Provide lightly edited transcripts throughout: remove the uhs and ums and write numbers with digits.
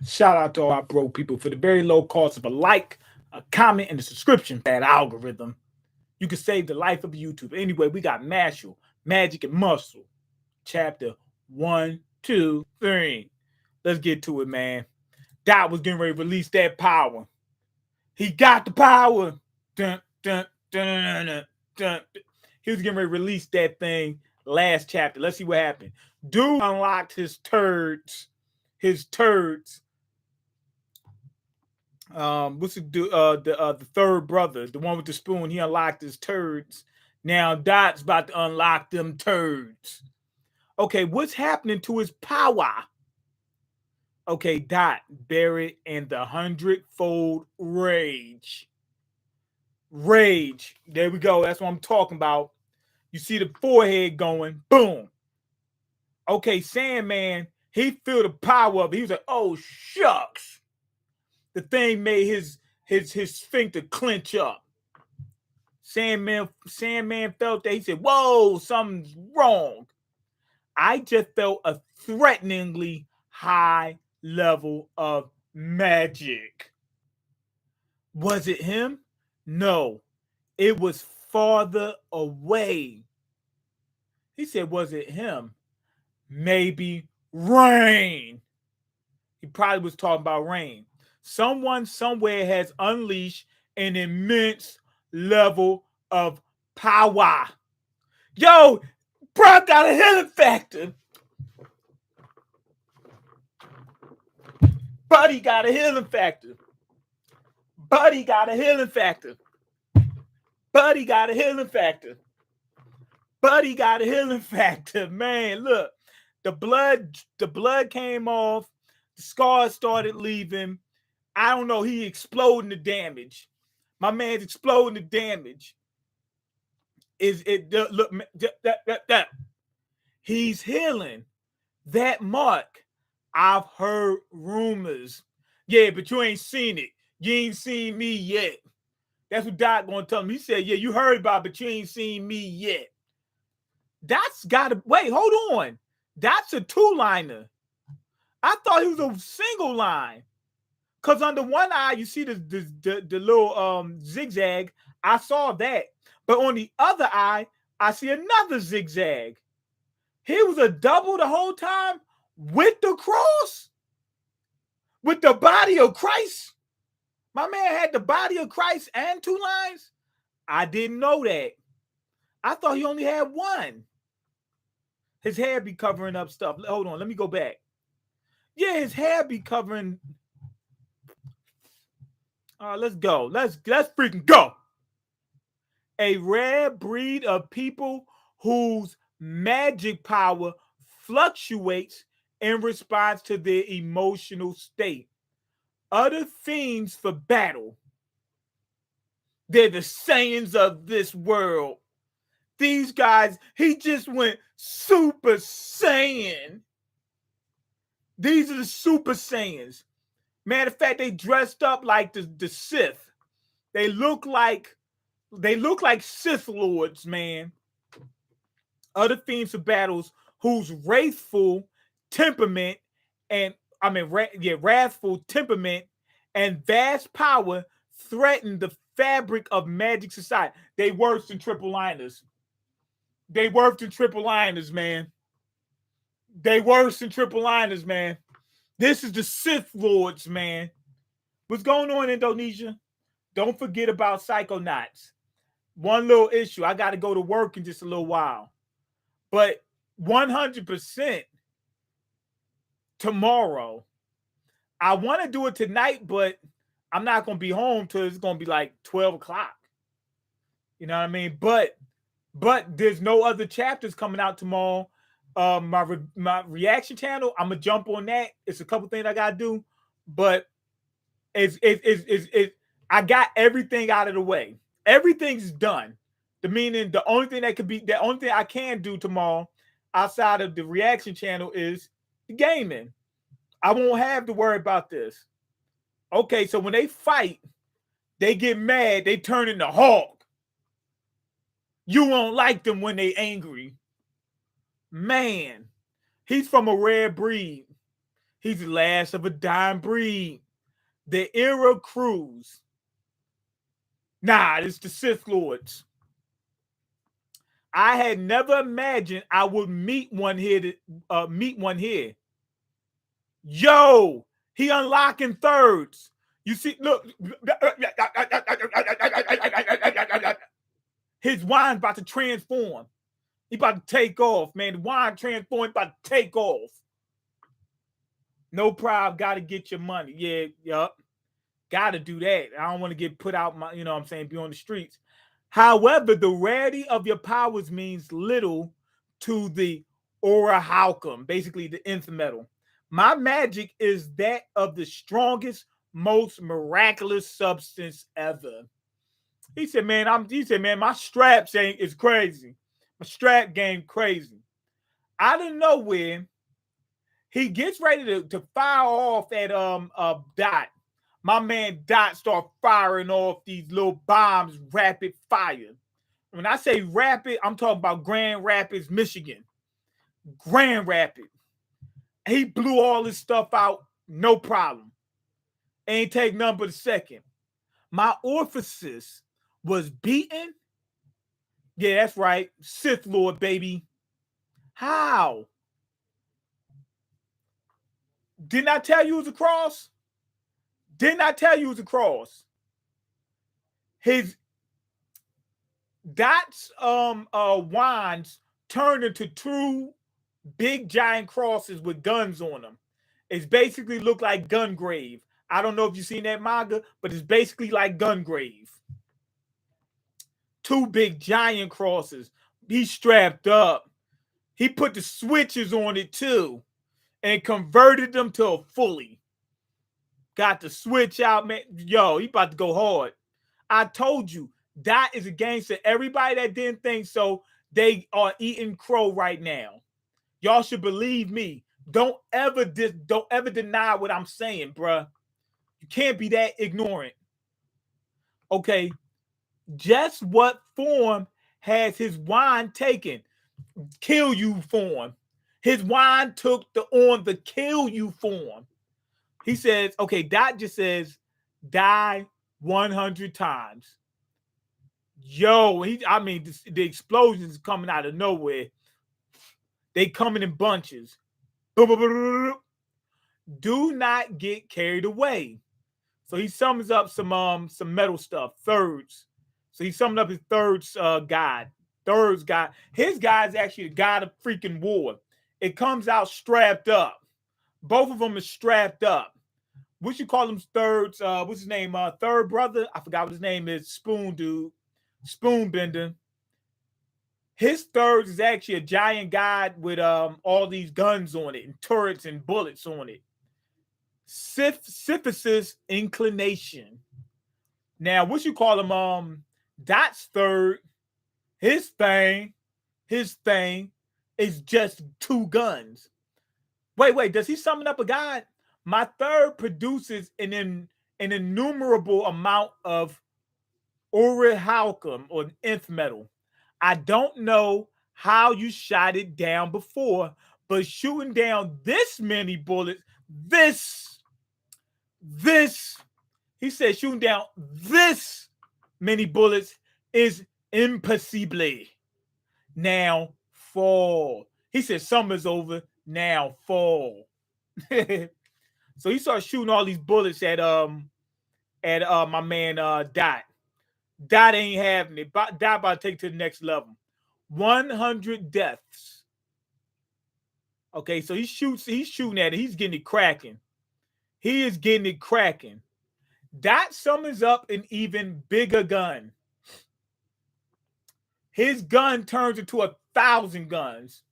Shout out to all our broke people for the very low cost of a like, a comment, and a subscription. That algorithm. You can save the life of YouTube. Anyway, we got Mashle, Magic, and Muscle. Chapter 1, 2, 3. Let's get to it, man. Dot was getting ready to release that power. He got the power. Dun, dun, dun, dun, dun. He was getting ready to release that thing last chapter. Let's see what happened. Dude unlocked his turds. His turds. What's the third brother, the one with the spoon? He unlocked his turds. Now Dot's about to unlock them turds. Okay, what's happening to his power? Okay, Dot buried in the 100-fold rage. Rage. There we go. That's what I'm talking about. You see the forehead going, boom. Okay, Sandman, he feel the power of it. He was like, oh shucks. The thing made his sphincter clench up. Sandman felt that. He said, whoa, something's wrong. I just felt a threateningly high level of magic. Was it him? No, it was farther away. He said, was it him? Maybe rain. He probably was talking about rain. Someone somewhere has unleashed an immense level of power. Yo, bro got a healing factor. Buddy got a healing factor. Buddy got a healing factor. Buddy got a healing factor. Buddy got a healing factor. Man, look. The blood came off. The scars started leaving. I don't know. He exploding the damage. My man's exploding the damage. Is it look that he's healing. That mark. I've heard rumors. Yeah, but you ain't seen it. You ain't seen me yet. That's what Doc gonna tell him. He said, yeah, you heard about it, but you ain't seen me yet. That's gotta wait, hold on. That's a two-liner. I thought he was a single line. Because under one eye, you see the little zigzag. I saw that. But on the other eye, I see another zigzag. He was a double the whole time with the cross? With the body of Christ? My man had the body of Christ and two lines? I didn't know that. I thought he only had one. His hair be covering up stuff. Hold on, let me go back. Yeah, his hair be covering. Let's go. Let's freaking go. A rare breed of people whose magic power fluctuates in response to their emotional state. Other fiends for battle. They're the Saiyans of this world. These guys, he just went Super Saiyan. These are the Super Saiyans. Matter of fact, they dressed up like the Sith. They look like Sith lords, man. Other fiends for battles whose wrathful temperament wrathful temperament and vast power threaten the fabric of magic society. They worse than triple liners. They worse than triple liners, man. They worse than triple liners, man. This is the Sith Lords, man. What's going on in Indonesia? Don't forget about Psychonauts. One little issue. I got to go to work in just a little while. But 100% tomorrow. I want to do it tonight, but I'm not going to be home till it's going to be like 12 o'clock. You know what I mean? But there's no other chapters coming out tomorrow. My reaction channel, I'm gonna jump on that. It's a couple things I gotta do, but I got everything out of the way. Everything's done. The only thing I can do tomorrow outside of the reaction channel is the gaming. I won't have to worry about this. Okay, so when they fight, they get mad, they turn into Hulk. You won't like them when they angry. Man, he's from a rare breed. He's the last of a dying breed. The era cruise. Nah, it's the Sith Lords. I had never imagined I would meet one here. Yo, he unlocking thirds. You see, look. His wine's about to transform. He about to take off, man. The wine transform, about to take off. No problem. Got to get your money. Yeah, yup. Got to do that. I don't want to get put out, you know what I'm saying, be on the streets. However, the rarity of your powers means little to the aura halcum, basically the nth metal. My magic is that of the strongest, most miraculous substance ever. He said, man, my straps is crazy. My strap game crazy. Out of nowhere, he gets ready to fire off at Dot. My man Dot start firing off these little bombs, rapid fire. When I say rapid, I'm talking about Grand Rapids, Michigan. Grand Rapids. He blew all this stuff out, no problem. Ain't take nothing but a second. My orifice was beaten. Yeah, that's right. Sith Lord, baby. How? Didn't I tell you it was a cross? Didn't I tell you it was a cross? His Dot's wands turned into two big giant crosses with guns on them. It's basically look like Gungrave. I don't know if you've seen that manga, but it's basically like Gungrave. Two big giant crosses. He strapped up. He put the switches on it too and converted them to a fully. Got the switch out, man. Yo, he about to go hard. I told you, Dot is a gangster. Everybody that didn't think so, they are eating crow right now. Y'all should believe me. Don't ever deny what I'm saying, bruh. You can't be that ignorant. Okay. Just what form has his wand taken? Kill you form. His wand took on the kill you form. He says, okay, Dot just says, die 100 times. Yo, the explosions coming out of nowhere. They coming in bunches. Do not get carried away. So he sums up some metal stuff, thirds. So he summed up his thirds god. Thirds god. His god is actually the god of freaking war. It comes out strapped up. Both of them are strapped up. What you call them thirds? What's his name? Third brother? I forgot what his name is. Spoon dude. Spoonbender. His thirds is actually a giant god with all these guns on it and turrets and bullets on it. Sith's inclination. Now, what you call him? Dot's third. His thing is just two guns. Wait, does he summon up a god? My third produces an innumerable amount of orichalcum or nth metal. I don't know how you shot it down before, but shooting down this many bullets, he said shooting down this many bullets is impossible. Now fall. He said summer's over. Now fall. So he started shooting all these bullets at my man Dot. Dot ain't having it. Dot about to take it to the next level. 100 deaths. Okay, so he's shooting at it. He's getting it cracking. He is getting it cracking. Dot summons up an even bigger gun. His gun turns into 1,000 guns.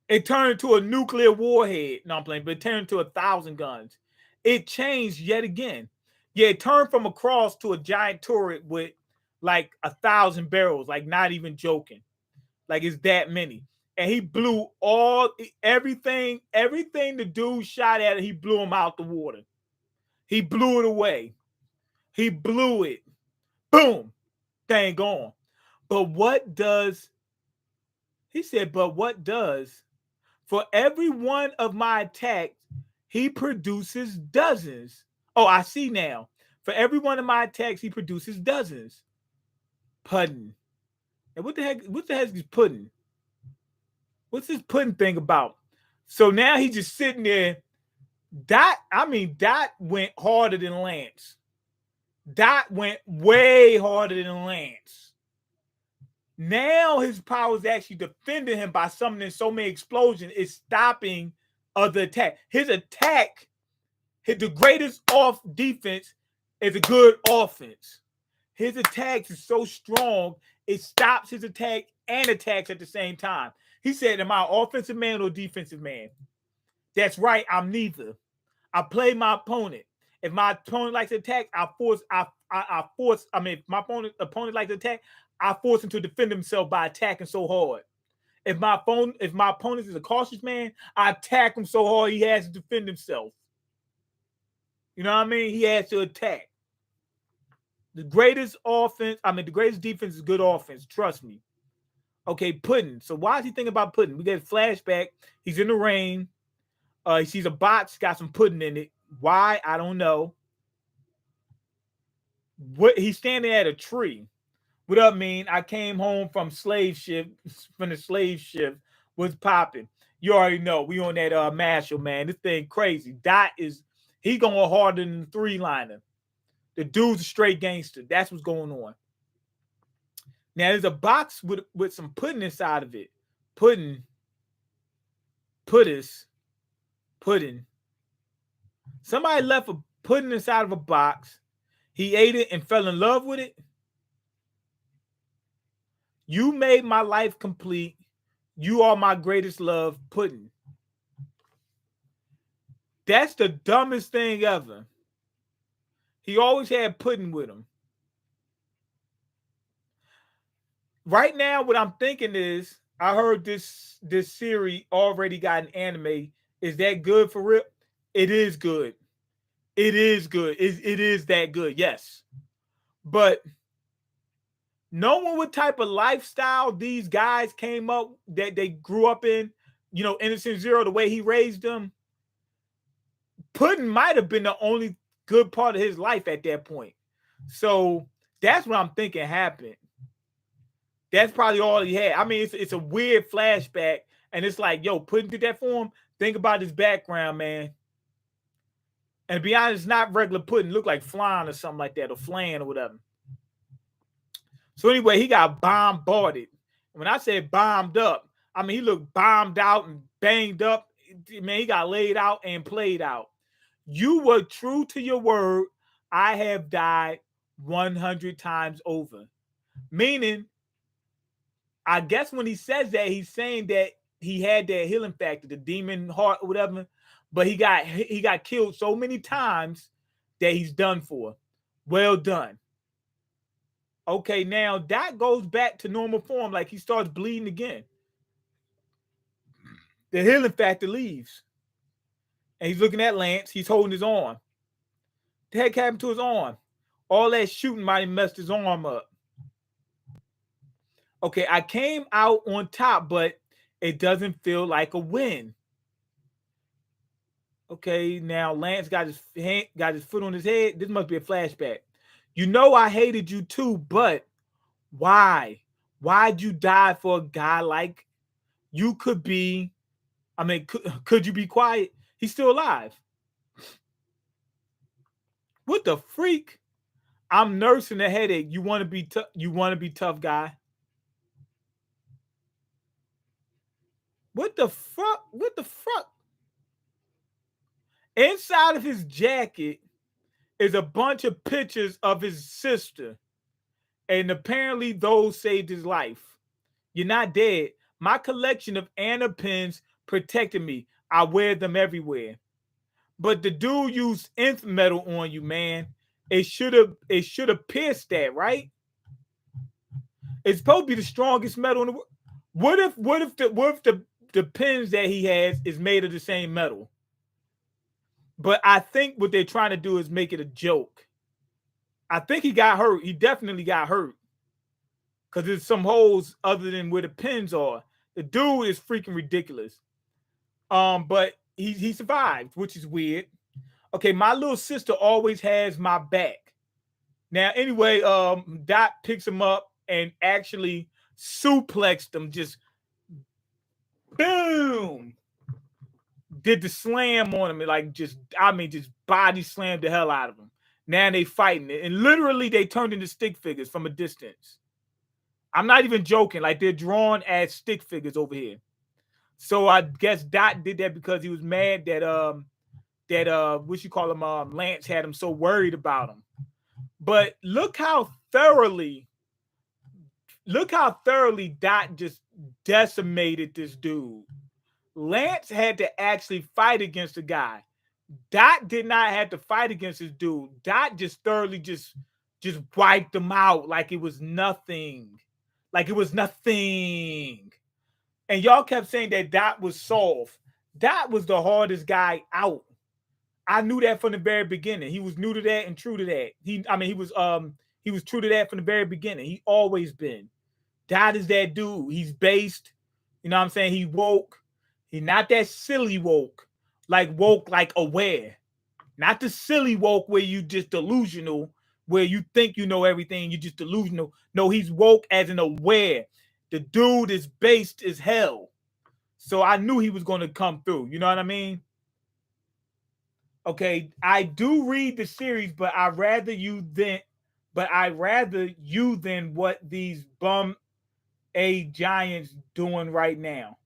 It turned into a nuclear warhead. No, I'm playing, but it turned into 1,000 guns. It changed yet again. Yeah, it turned from a cross to a giant turret with like 1,000 barrels. Like, not even joking. Like, it's that many. And he blew everything the dude shot at it, he blew him out the water. He blew it away. He blew it. Boom. Thing gone. But what does, he said, for every one of my attacks, he produces dozens. Oh, I see now. For every one of my attacks, he produces dozens. Pudding. And what the heck is pudding? What's this pudding thing about? So now he's just sitting there. Dot went harder than Lance. Dot went way harder than Lance. Now his power is actually defending him by summoning so many explosions. It's stopping other attack. His attack, the greatest off defense is a good offense. His attacks is so strong, it stops his attack and attacks at the same time. He said, am I an offensive man or defensive man? That's right, I'm neither. I play my opponent. If my opponent likes to attack, if my opponent likes to attack, I force him to defend himself by attacking so hard. If my opponent is a cautious man, I attack him so hard he has to defend himself. You know what I mean? He has to attack. The greatest defense is good offense. Trust me. Okay, pudding. So why is he thinking about pudding? We get a flashback. He's in the rain. He sees a box, got some pudding in it. Why? I don't know. He's standing at a tree. What up, Mean? I came home from the slave ship. Was popping. You already know. We on that Mashle, man. This thing crazy. He going harder than the 3-liner. The dude's a straight gangster. That's what's going on. Now there's a box with some pudding inside of it. Pudding. Somebody left a pudding inside of a box. He ate it and fell in love with it. You made my life complete. You are my greatest love, pudding. That's the dumbest thing ever. He always had pudding with him. Right now, what I'm thinking is, I heard this series already got an anime. Is that good for real? It is good. It is good. It is that good, yes. But knowing what type of lifestyle these guys came up, that they grew up in, Innocent Zero, the way he raised them, pudding might have been the only good part of his life at that point. So that's what I'm thinking happened. That's probably all he had. I mean, it's a weird flashback, and it's like, yo, pudding did that for him. Think about his background, man. And to be honest, it's not regular pudding. Look like flan or something like that, or flan or whatever. So anyway, he got bombarded. When I said bombed up, I mean, he looked bombed out and banged up. Man, he got laid out and played out. You were true to your word. I have died 100 times over. Meaning, I guess when he says that, he's saying that he had that healing factor, the demon heart or whatever, but he got killed so many times that he's done for. Well done. Okay, now that goes back to normal form, like he starts bleeding again. The healing factor leaves. And he's looking at Lance. He's holding his arm. The heck happened to his arm? All that shooting might have messed his arm up. Okay, I came out on top, but it doesn't feel like a win. Okay, now Lance got his foot on his head. This must be a flashback. You know I hated you too, but why? Why'd you die for a guy like you could be? I mean, could you be quiet? He's still alive. What the freak? I'm nursing a headache. You want to be tough? You want to be tough, guy? What the fuck? What the fuck? Inside of his jacket is a bunch of pictures of his sister. And apparently those saved his life. You're not dead. My collection of Anna pins protected me. I wear them everywhere. But the dude used nth metal on you, man. It should have pierced that, right? It's supposed to be the strongest metal in the world. What if the pins that he has is made of the same metal? But I think what they're trying to do is make it a joke. I think he got hurt. He definitely got hurt. Because there's some holes other than where the pins are. The dude is freaking ridiculous. But he survived, which is weird. Okay, my little sister always has my back. Now, anyway, Dot picks him up and actually suplexed him, just boom, did the slam on him, like just body slammed the hell out of him. Now they fighting it, and literally they turned into stick figures from a distance. I'm not even joking. Like they're drawn as stick figures over here. So I guess Dot did that because he was mad that what you call him, Lance had him so worried about him. But look how thoroughly Dot just decimated this dude. Lance had to actually fight against the guy. Dot did not have to fight against this dude. Dot just thoroughly just wiped him out like it was nothing. Like it was nothing. And y'all kept saying that Dot was soft. Dot was the hardest guy out. I knew that from the very beginning. He was new to that and true to that. He was true to that from the very beginning. He always been. Dot is that dude. He's based. You know what I'm saying? He woke. He's not that silly woke like aware. Not the silly woke where you just delusional, where you think you know everything, you just delusional. No, he's woke as an aware. The dude is based as hell. So I knew he was going to come through. You know what I mean? Okay, I do read the series, but I rather you than what these bum A Giants doing right now.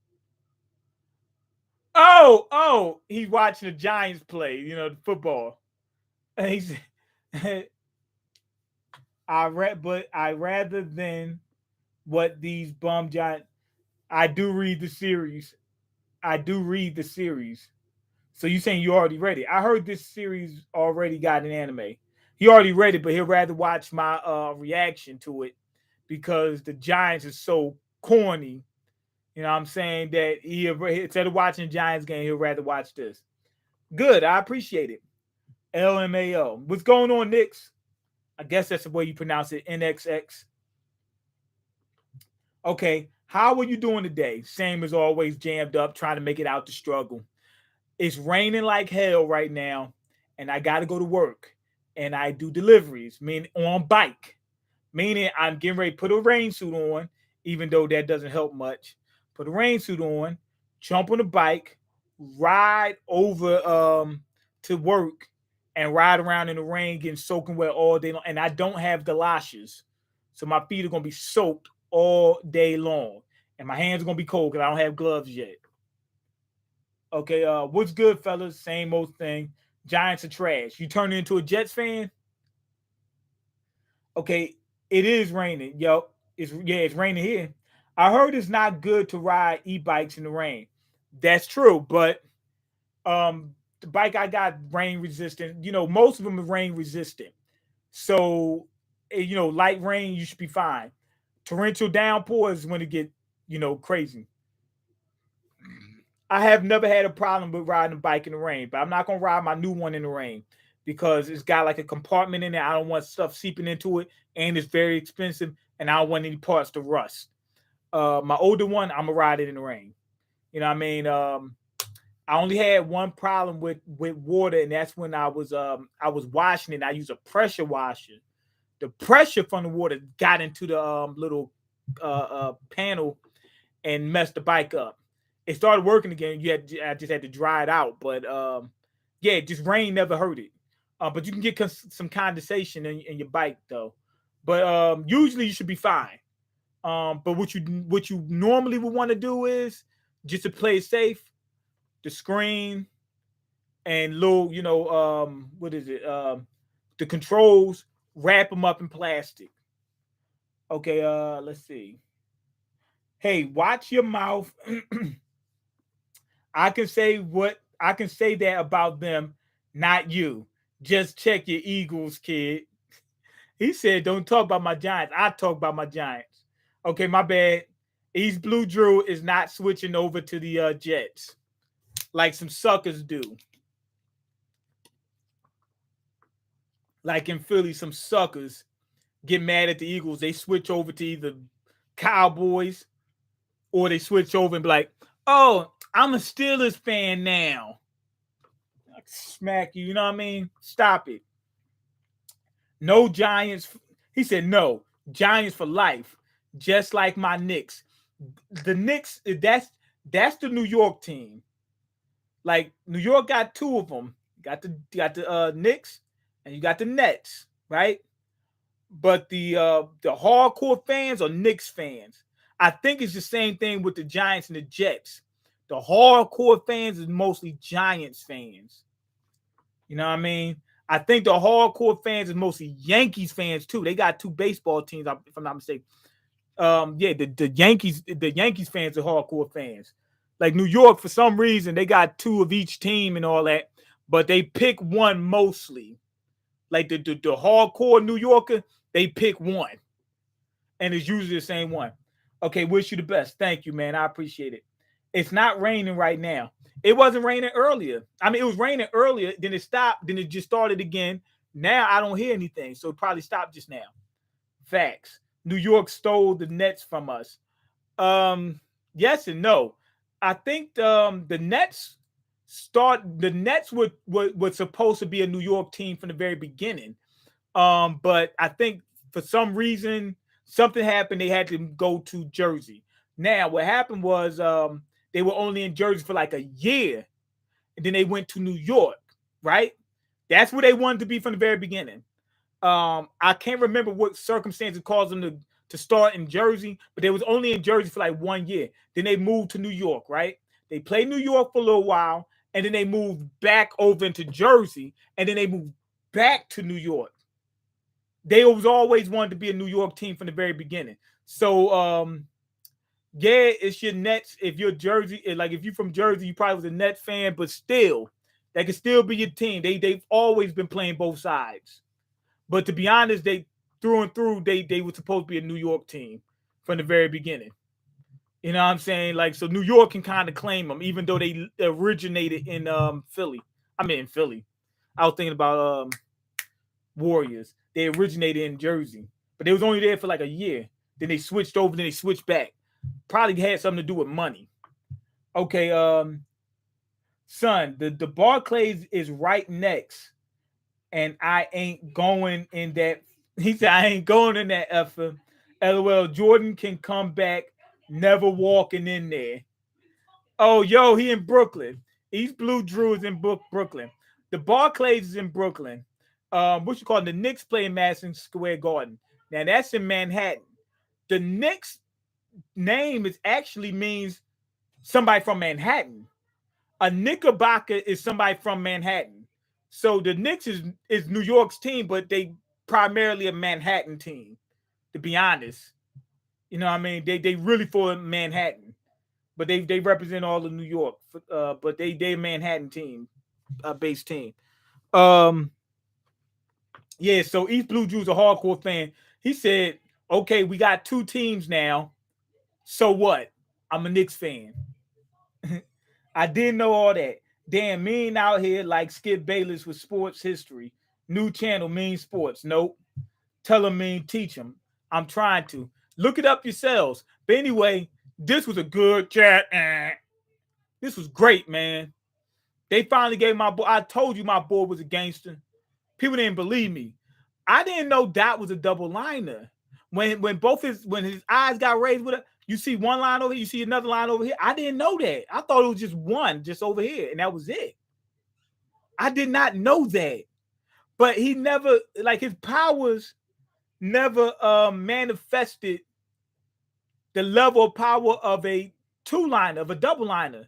Oh, he's watching the Giants play, the football. And he's I rather than what these bum Giants. I do read the series. So you saying you already read it? I heard this series already got an anime. He already read it, but he'll rather watch my reaction to it because the Giants is so corny. You know what I'm saying? That he instead of watching the Giants game, he'll rather watch this. Good. I appreciate it. LMAO. What's going on, Knicks? I guess that's the way you pronounce it. NXX. Okay. How are you doing today? Same as always, jammed up, trying to make it out the struggle. It's raining like hell right now, and I got to go to work. And I do deliveries, meaning on bike. Meaning I'm getting ready to put a rain suit on, even though that doesn't help much. Put a rain suit on, jump on the bike, ride over to work, and ride around in the rain getting soaking wet all day long. And I don't have galoshes, so my feet are going to be soaked all day long. And my hands are going to be cold because I don't have gloves yet. Okay, what's good, fellas? Same old thing. Giants are trash. You turn into a Jets fan? Okay, it is raining. Yo, it's raining here. I heard it's not good to ride e-bikes in the rain. That's true, but the bike I got rain resistant. Most of them are rain resistant. So, light rain, you should be fine. Torrential downpour is when it get, crazy. I have never had a problem with riding a bike in the rain, but I'm not gonna ride my new one in the rain because it's got like a compartment in there. I don't want stuff seeping into it, and it's very expensive, and I don't want any parts to rust. My older one, I'm gonna ride it in the rain. You know what I mean? I only had one problem with water, and that's when I was washing it. I used a pressure washer. The pressure from the water got into the little panel and messed the bike up. It started working again. I just had to dry it out, but yeah, just rain never hurt it. But you can get some condensation in your bike though. But usually you should be fine. But what you normally would want to do is just to play it safe, the screen and little, what is it? The controls, wrap them up in plastic. Okay, let's see. Hey, watch your mouth. I can say that about them, not you. Just check your Eagles, kid. He said, don't talk about my Giants. I talk about my Giants. Okay, my bad. East Blue Drew is not switching over to the Jets like some suckers do. Like in Philly, some suckers get mad at the Eagles. They switch over to either Cowboys or they switch over and be like, oh, I'm a Steelers fan now. smack you. You know what I mean? Stop it. No Giants. He said no Giants for life, just like my Knicks. The Knicks. That's the New York team. Like New York got two of them. You got the Knicks and you got the Nets, right? But the hardcore fans are Knicks fans. I think it's the same thing with the Giants and the Jets. The hardcore fans is mostly Giants fans. You know what I mean? I think the hardcore fans is mostly Yankees fans too. They got two baseball teams, if I'm not mistaken. Yeah, the Yankees fans are hardcore fans. Like New York, for some reason, they got two of each team and all that, but they pick one mostly. Like the hardcore New Yorker, they pick one, and it's usually the same one. Okay, wish you the best. Thank you, man. I appreciate it. It's not raining right now. It wasn't raining earlier. I mean, it was raining earlier, then it stopped, then it just started again. Now I don't hear anything, so it probably stopped just now. Facts. New York stole the Nets from us. Yes and no. I think the Nets were supposed to be a New York team from the very beginning. But I think for some reason something happened. They had to go to Jersey. Now, what happened was they were only in Jersey for like a year, and then they went to New York, right? That's where they wanted to be from the very beginning. I can't remember what circumstances caused them to start in Jersey, but they was only in Jersey for like 1 year. Then they moved to New York, right? They played New York for a little while, and then they moved back over into Jersey, and then they moved back to New York. They was always wanted to be a New York team from the very beginning. So yeah, it's your Nets. If you're Jersey, like if you're from Jersey, you probably was a Nets fan, but still, that could still be your team. They've always been playing both sides. But to be honest, they through and through, they were supposed to be a New York team from the very beginning. You know what I'm saying? Like, so New York can kind of claim them, even though they originated in Philly. I mean, in Philly. I was thinking about Warriors. They originated in Jersey, but they was only there for like a year. Then they switched over. Then they switched back. Probably had something to do with money. Okay, son, the Barclays is right next, and I ain't going in that. He said I ain't going in that effort. LOL. Jordan can come back, never walking in there. Oh, yo, he in Brooklyn. East Blue Drew is in Brooklyn. The Barclays is in Brooklyn. What you call it? The Knicks play in Madison Square Garden. Now that's in Manhattan. The Knicks name is actually means somebody from Manhattan. A Knickerbocker is somebody from Manhattan. So the Knicks is New York's team, but they primarily a Manhattan team, to be honest. You know what I mean? They really for Manhattan. But they represent all of New York. But they a Manhattan team, based team. Yeah, so East Blue Drew's a hardcore fan. He said, okay, we got two teams now. So what? I'm a Knicks fan. I didn't know all that. Damn, Mean out here like Skip Bayless with sports history. New channel, Mean Sports. Nope. Tell him, Mean, teach him. I'm trying to. Look it up yourselves. But anyway, this was a good chat. This was great, man. They finally gave my boy. I told you my boy was a gangster. People didn't believe me. I didn't know that was a double liner. When his eyes got raised with it, you see one line over here, you see another line over here. I didn't know that. I thought it was just one, just over here, and that was it. I did not know that. But he never, like his powers never manifested the level of power of a two-liner, of a double-liner.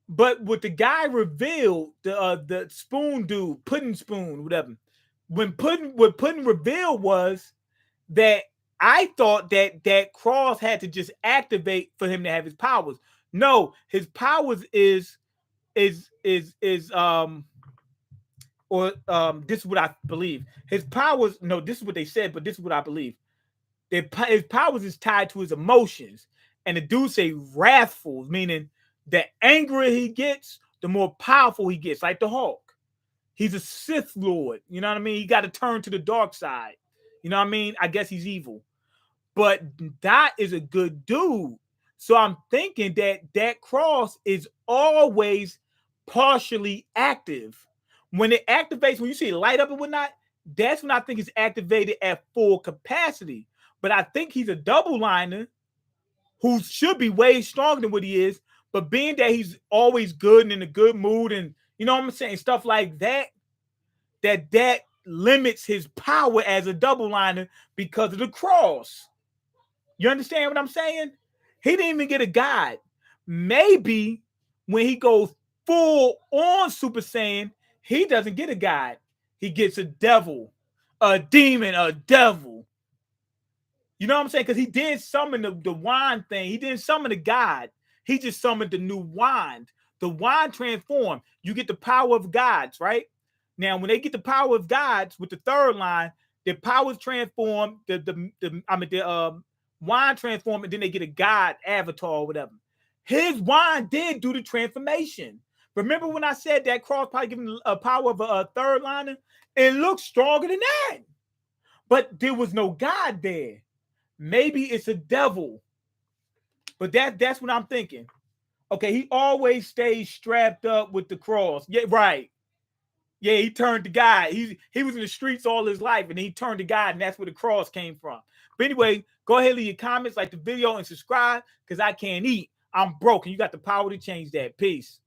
But what the guy revealed, the spoon dude, pudding spoon, whatever. What pudding revealed was that I thought that Cross had to just activate for him to have his powers. No, his powers is this is what I believe. His powers, no, this is what they said, but this is what I believe. His powers is tied to his emotions. And the dude say wrathful, meaning the angrier he gets, the more powerful he gets, like the Hulk. He's a Sith Lord. You know what I mean? He got to turn to the dark side. You know what I mean? I guess he's evil. But that is a good dude. So I'm thinking that Cross is always partially active. When it activates, when you see it light up and whatnot, that's when I think it's activated at full capacity. But I think he's a double liner who should be way stronger than what he is. But being that he's always good and in a good mood, and you know what I'm saying, stuff like that, that limits his power as a double liner because of the cross. You understand what I'm saying? He didn't even get a god. Maybe when he goes full on Super Saiyan, he doesn't get a god. He gets a devil, a demon, a devil. You know what I'm saying? Because he did summon the wand thing. He didn't summon the god. He just summoned the new wand. The wand transformed. You get the power of gods, right? Now, when they get the power of gods with the third line, their powers transform. The wand transform, and then they get a god avatar or whatever. His wand did do the transformation. Remember when I said that cross probably giving a power of a third liner? It looks stronger than that. But there was no god there. Maybe it's a devil. But that's what I'm thinking. Okay, he always stays strapped up with the cross. Yeah, right. Yeah, he turned to God. He was in the streets all his life, and he turned to God, and that's where the cross came from. But anyway, go ahead and leave your comments, like the video, and subscribe, because I can't eat. I'm broke, and you got the power to change that. Peace.